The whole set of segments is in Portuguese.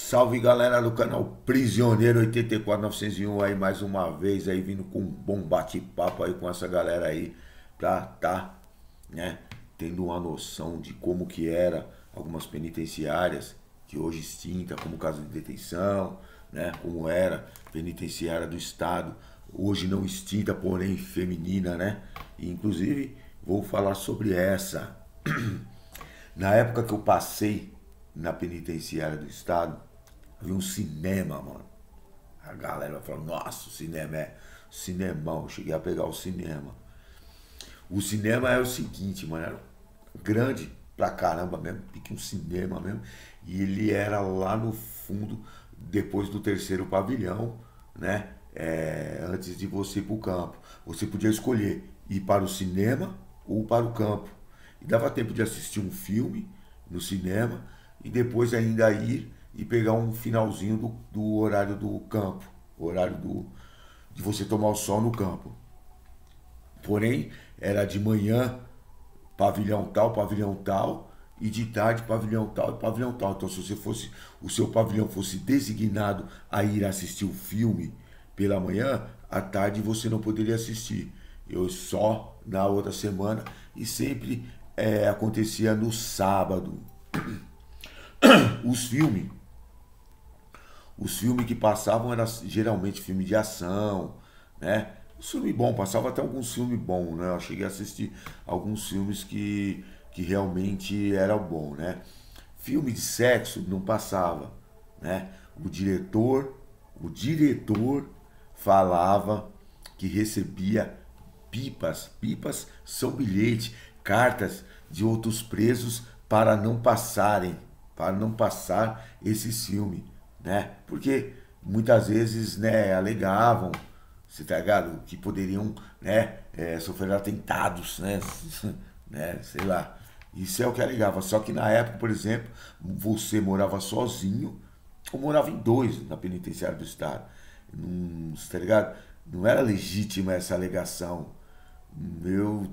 Salve galera do canal Prisioneiro 84901 aí mais uma vez aí vindo com um bom bate-papo aí com essa galera aí pra né, tendo uma noção de como que era algumas penitenciárias que hoje extinta, como casa de detenção, né, como era penitenciária do estado, hoje não extinta, porém feminina, né? E, inclusive vou falar sobre essa. Na época que eu passei na penitenciária do estado, havia um cinema, mano. A galera vai falar, nossa, o cinema é cinemão. Eu cheguei a pegar o cinema. O cinema é o seguinte, mano, era grande pra caramba mesmo, pique um cinema mesmo. E ele era lá no fundo, depois do terceiro pavilhão, né? Antes de você ir pro campo. Você podia escolher ir para o cinema ou para o campo. E dava tempo de assistir um filme no cinema e depois ainda ir e pegar um finalzinho do horário do campo, o horário de você tomar o sol no campo. Porém, era de manhã pavilhão tal, e de tarde pavilhão tal e pavilhão tal. Então, se você fosse, o seu pavilhão fosse designado a ir assistir o filme pela manhã, à tarde você não poderia assistir. Eu só na outra semana e sempre acontecia no sábado. Os filmes Os filmes que passavam eram geralmente filme de ação, né? Um filme bom, passava até alguns filmes bons, né? Eu cheguei a assistir alguns filmes que realmente eram bons, né? Filme de sexo não passava, né? O diretor falava que recebia pipas são bilhete, cartas de outros presos para não passar esse filme, né? Porque muitas vezes, né, alegavam, você tá ligado, que poderiam, né, sofrer atentados, né, né, sei lá. Isso é o que alegava. Só que na época, por exemplo, você morava sozinho ou morava em dois na penitenciária do estado. Não, você tá ligado? Não era legítima essa alegação.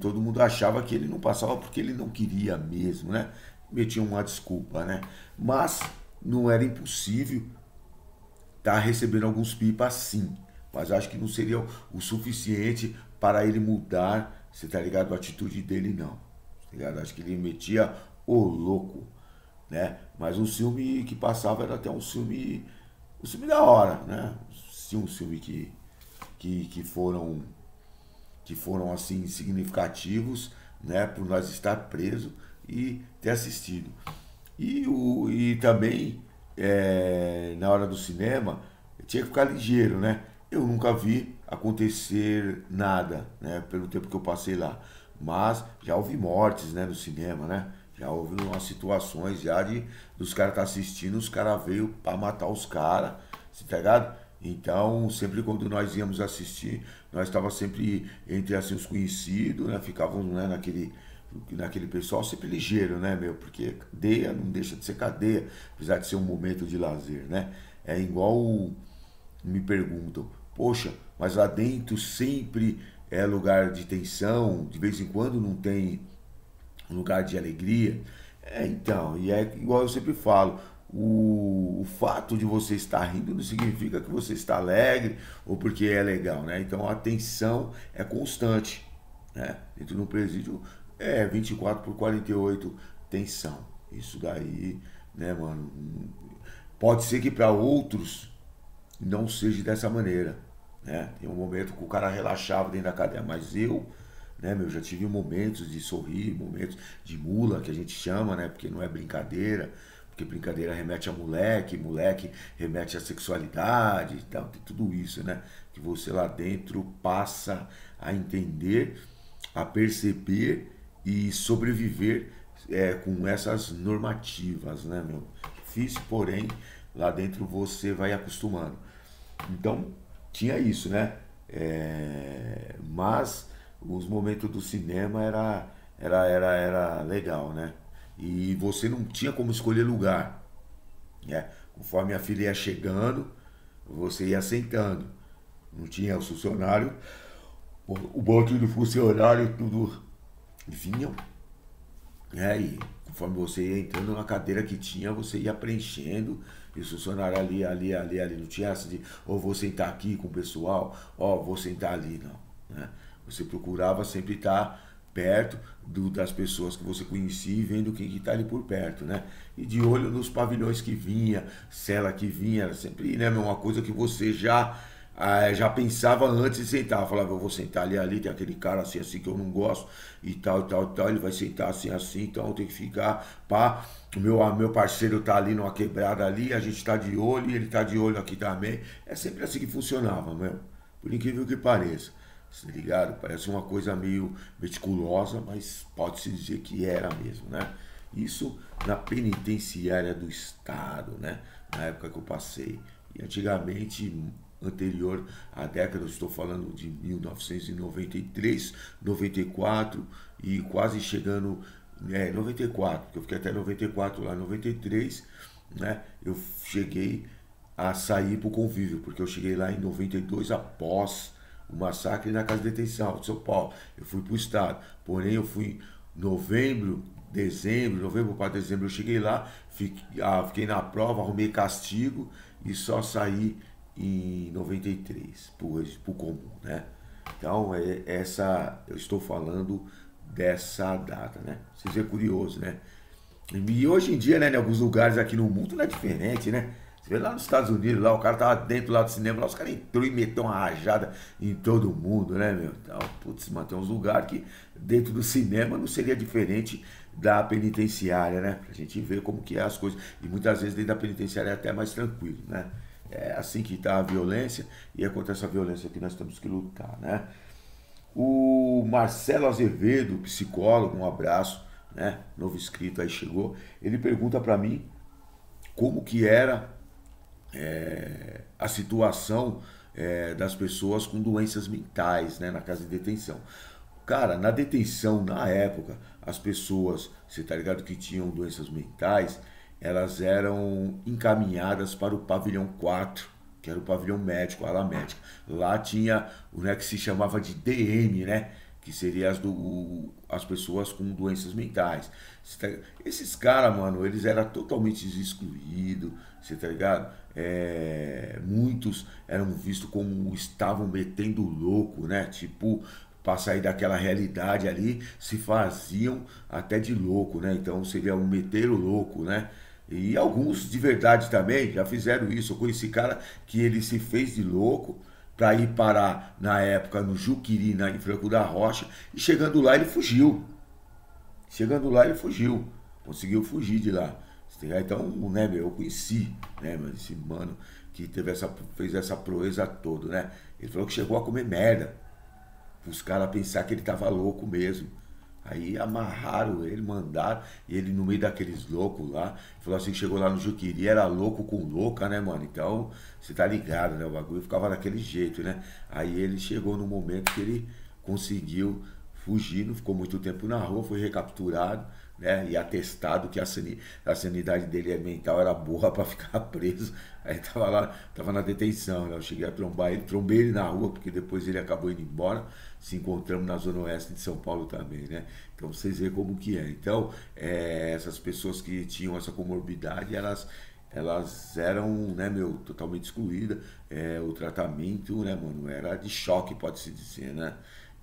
Todo mundo achava que ele não passava porque ele não queria mesmo, né? Metia uma desculpa, né? Mas não era impossível estar recebendo alguns pipas sim. Mas acho que não seria o suficiente para ele mudar, você tá ligado? A atitude dele não. Tá ligado? Acho que ele metia o louco, né? Mas um filme que passava era até um filme da hora, né? Sim, um filme que foram assim significativos, né, por nós estar preso e ter assistido. E também na hora do cinema tinha que ficar ligeiro, né? Eu nunca vi acontecer nada, né, pelo tempo que eu passei lá, mas já houve mortes, né, no cinema, né? Já houve umas situações já dos caras tá assistindo, os caras veio para matar os caras, você tá ligado? Então, sempre quando nós íamos assistir, nós estava sempre entre assim os conhecidos, né? Ficávamos, né, naquele pessoal sempre ligeiro, né, meu? Porque cadeia não deixa de ser cadeia, apesar de ser um momento de lazer, né? É igual me perguntam, poxa, mas lá dentro sempre é lugar de tensão, de vez em quando não tem um lugar de alegria. Então, e é igual eu sempre falo, o fato de você estar rindo não significa que você está alegre ou porque é legal, né? Então a tensão é constante, né? Dentro de um presídio 24/48 tensão. Isso daí, né, mano? Pode ser que para outros não seja dessa maneira, né? Tem um momento que o cara relaxava dentro da cadeia, mas eu, né, meu, já tive momentos de sorrir, momentos de mula, que a gente chama, né, porque não é brincadeira, porque brincadeira remete a moleque, moleque remete à sexualidade, então tem tudo isso, né, que você lá dentro passa a entender, a perceber e sobreviver com essas normativas, né, meu? Difícil, porém, lá dentro você vai acostumando. Então, tinha isso, né? Mas os momentos do cinema era legal, né? E você não tinha como escolher lugar, né? Conforme a fila ia chegando, você ia sentando. Não tinha o funcionário, o banco do funcionário, tudo vinham, né? E Conforme você ia entrando na cadeira que tinha, você ia preenchendo. E os funcionários ali. Não tinha essa de, ou vou sentar aqui com o pessoal, ó, vou sentar ali, não. Né? Você procurava sempre estar perto das pessoas que você conhecia e vendo quem que está ali por perto, né? E de olho nos pavilhões que vinha, cela que vinha, era sempre, né, uma coisa que você já pensava antes de sentar. Falava, eu vou sentar ali, tem aquele cara assim que eu não gosto e tal, ele vai sentar assim, então eu tenho que ficar, pá. O meu parceiro tá ali numa quebrada ali, a gente tá de olho e ele tá de olho aqui também. É sempre assim que funcionava, meu. Por incrível que pareça. Tá ligado? Parece uma coisa meio meticulosa, mas pode-se dizer que era mesmo, né? Isso na penitenciária do estado, né? Na época que eu passei. E antigamente, anterior à década, eu estou falando de 1993, 94 e quase chegando, 94, porque eu fiquei até 94 lá, 93, né? Eu cheguei a sair pro convívio, porque eu cheguei lá em 92 após o massacre na Casa de Detenção de São Paulo. Eu fui pro estado, porém eu fui em novembro para dezembro eu cheguei lá, fiquei na prova, arrumei castigo e só saí em 93 pro comum, né? Então, eu estou falando dessa data, né? Vocês é curioso, né? E hoje em dia, né, em alguns lugares aqui no mundo não é diferente, né? Você vê lá nos Estados Unidos, lá o cara tava dentro lá do cinema, lá os caras entrou e meteu uma rajada em todo mundo, né, meu? Então, putz, mano, tem uns lugares que dentro do cinema não seria diferente da penitenciária, né? Pra gente ver como que é as coisas. E muitas vezes dentro da penitenciária é até mais tranquilo, né? É assim que tá a violência e é contra essa violência que nós temos que lutar, né? O Marcelo Azevedo, psicólogo, um abraço, né? Novo inscrito aí chegou. Ele pergunta para mim como que era a situação das pessoas com doenças mentais, né, na casa de detenção. Cara, na detenção, na época, as pessoas, você tá ligado, que tinham doenças mentais, elas eram encaminhadas para o pavilhão 4, que era o pavilhão médico, a ala médica. Lá tinha o, né, que se chamava de DM, né? Que seria as pessoas com doenças mentais. Esses caras, mano, eles eram totalmente excluídos, você tá ligado? Muitos eram vistos como estavam metendo louco, né? Tipo, para sair daquela realidade ali, se faziam até de louco, né? Então seria um meter o louco, né? E alguns de verdade também já fizeram isso. Eu conheci cara que ele se fez de louco para ir parar na época no Juqueri, em Franco da Rocha, e chegando lá ele fugiu. Conseguiu fugir de lá. Então, né, meu, eu conheci, né, mano, esse mano que fez essa proeza toda, né? Ele falou que chegou a comer merda. Os caras pensar que ele tava louco mesmo. Aí amarraram ele, mandaram, e ele no meio daqueles loucos lá, falou assim, que chegou lá no Juqueri, era louco com louca, né, mano? Então, você tá ligado, né? O bagulho ficava daquele jeito, né? Aí ele chegou no momento que ele conseguiu fugir, não ficou muito tempo na rua, foi recapturado, né? E atestado que a sanidade dele mental era boa para ficar preso. Aí tava lá, tava na detenção, né? Eu cheguei a trombei ele na rua, porque depois ele acabou indo embora. Se encontramos na zona oeste de São Paulo também, né? Então vocês veem como que é. Então, essas pessoas que tinham essa comorbidade, elas eram, né, meu, totalmente excluídas. O tratamento, né, mano, era de choque, pode-se dizer, né?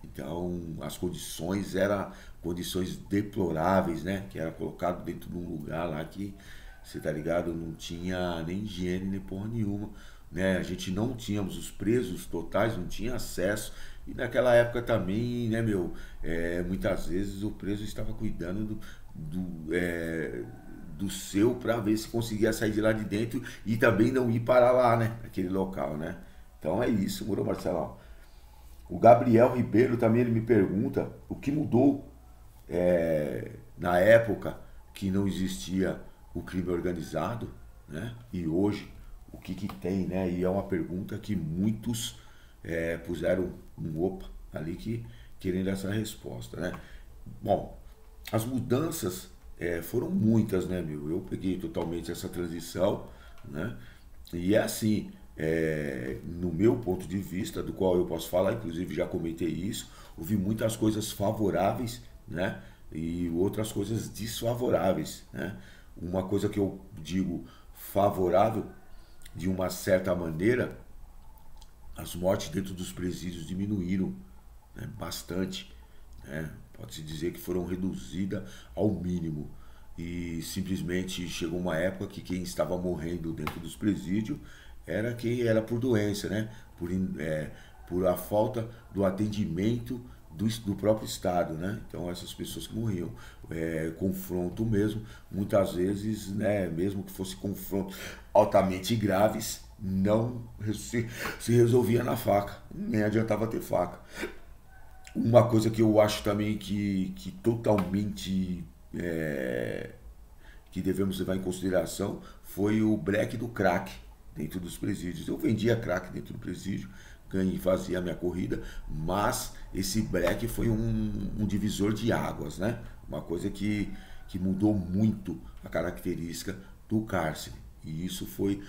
Então, as condições eram condições deploráveis, né? Que era colocado dentro de um lugar lá que, você tá ligado, não tinha nem higiene nem porra nenhuma, né? A gente não tínhamos, os presos totais não tinha acesso. E naquela época também, né, meu, muitas vezes o preso estava cuidando do seu para ver se conseguia sair de lá de dentro e também não ir para lá, né? Aquele local, né? Então é isso, morou, Marcelão? O Gabriel Ribeiro também ele me pergunta o que mudou na época que não existia o crime organizado, né? E hoje o que tem, né? E é uma pergunta que muitos puseram um opa ali que querendo essa resposta, né? Bom, as mudanças foram muitas, né, meu? Eu peguei totalmente essa transição, né? E é assim, no meu ponto de vista, do qual eu posso falar, inclusive já comentei isso, houve muitas coisas favoráveis, né? e outras coisas desfavoráveis, né? Uma coisa que eu digo favorável, de uma certa maneira, as mortes dentro dos presídios diminuíram, né, bastante, né? Pode-se dizer que foram reduzidas ao mínimo. E simplesmente chegou uma época que quem estava morrendo dentro dos presídios era quem era por doença, né? Por a falta do atendimento do próprio Estado, né? Então essas pessoas que morriam, confronto mesmo, muitas vezes, né, mesmo que fosse confronto altamente graves, não se resolvia na faca, nem adiantava ter faca. Uma coisa que eu acho também que totalmente que devemos levar em consideração foi o break do crack dentro dos presídios. Eu vendia crack dentro do presídio, ganhei, fazia a minha corrida, mas esse break foi um divisor de águas, né? Uma coisa que mudou muito a característica do cárcere. E isso foi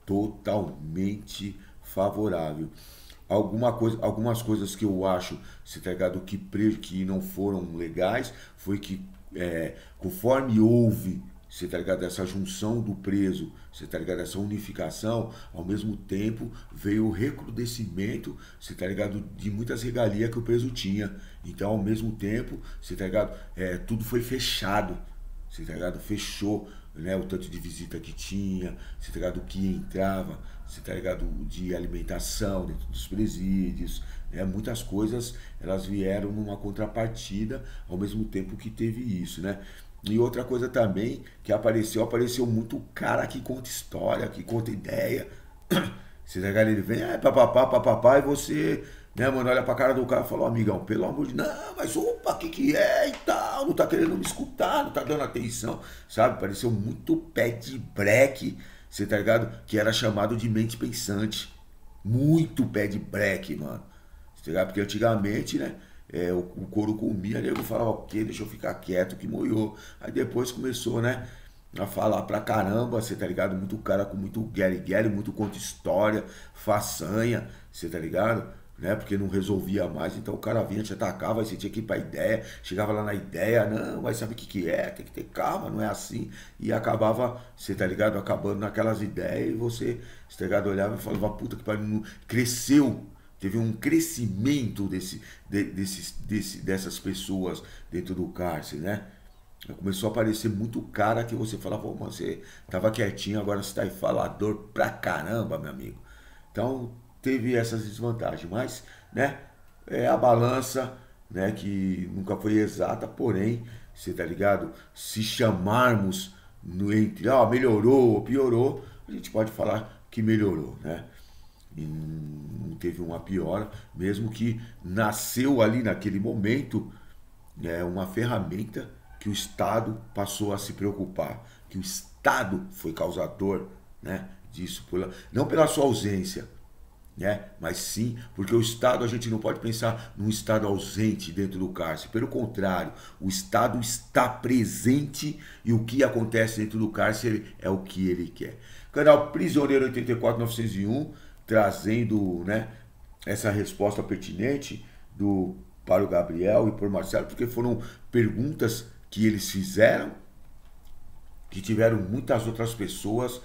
totalmente favorável. Algumas coisas que eu acho, se tá ligado, que não foram legais, foi que conforme houve, você tá ligado, essa junção do preso, você tá ligado, essa unificação, ao mesmo tempo veio o recrudescimento, você tá ligado, de muitas regalias que o preso tinha. Então, ao mesmo tempo, você tá ligado, tudo foi fechado, você tá ligado, fechou, né, o tanto de visita que tinha, você tá ligado, o que entrava, você tá ligado, de alimentação dentro dos presídios, né, muitas coisas elas vieram numa contrapartida ao mesmo tempo que teve isso, né? E outra coisa também que apareceu muito cara que conta história, que conta ideia. Você tá ligado? Ele vem, papapá, papapá, e você, né, mano, olha pra cara do cara e fala, amigão, pelo amor de Deus, não, mas opa, que é e tal, não tá querendo me escutar, não tá dando atenção, sabe? Pareceu muito pé de breque, você tá ligado? Que era chamado de mente pensante. Muito pé de breque, mano. Você tá ligado? Porque antigamente, né? O couro comia, nego falava, ok, deixa eu ficar quieto que moiou. Aí depois começou, né, a falar pra caramba, você tá ligado? Muito cara com muito guerre, muito conta história, façanha, você tá ligado? Né? Porque não resolvia mais, então o cara vinha, te atacava, aí você tinha que ir pra ideia, chegava lá na ideia, não, mas sabe o que é? Tem que ter calma, não é assim. E acabava, você tá ligado? Acabando naquelas ideias e você tá ligado? Olhava e falava, puta que pariu, cresceu. Teve um crescimento dessas pessoas dentro do cárcere, né? Começou a aparecer muito cara que você falava, pô, você tava quietinho, agora você tá aí falador pra caramba, meu amigo. Então teve essas desvantagens, mas, né, é a balança, né, que nunca foi exata, porém, você tá ligado? Se chamarmos no entre, melhorou ou piorou, a gente pode falar que melhorou, né? E não teve uma piora, mesmo que nasceu ali naquele momento uma ferramenta que o Estado passou a se preocupar, que o Estado foi causador, né, disso, não pela sua ausência, né, mas sim porque o Estado, a gente não pode pensar num Estado ausente dentro do cárcere, pelo contrário, o Estado está presente e o que acontece dentro do cárcere é o que ele quer. Canal Prisioneiro 84901, trazendo, né, essa resposta pertinente para o Gabriel e para o Marcelo, porque foram perguntas que eles fizeram, que tiveram muitas outras pessoas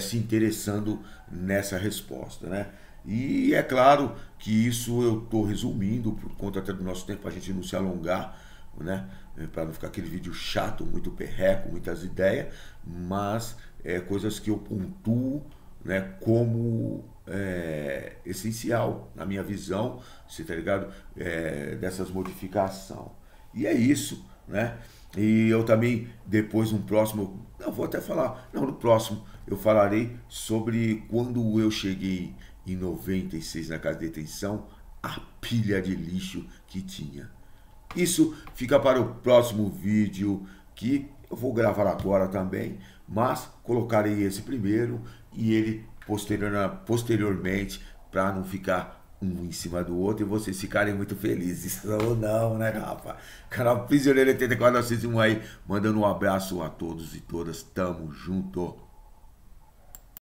se interessando nessa resposta, né? E é claro que isso eu estou resumindo, por conta até do nosso tempo, para a gente não se alongar, né? Para não ficar aquele vídeo chato, muito perreco, muitas ideias, mas coisas que eu pontuo, né, como essencial na minha visão, você tá ligado? Dessas modificações. E é isso, né? E eu também, depois, no próximo, não vou até falar, não, no próximo eu falarei sobre quando eu cheguei em 96 na casa de detenção, a pilha de lixo que tinha. Isso fica para o próximo vídeo, que eu vou gravar agora também, mas colocarei esse primeiro e ele posteriormente, para não ficar um em cima do outro e vocês ficarem muito felizes. Ou não, né, rapaz? Canal Prisioneiro 84 aí, mandando um abraço a todos e todas. Tamo junto.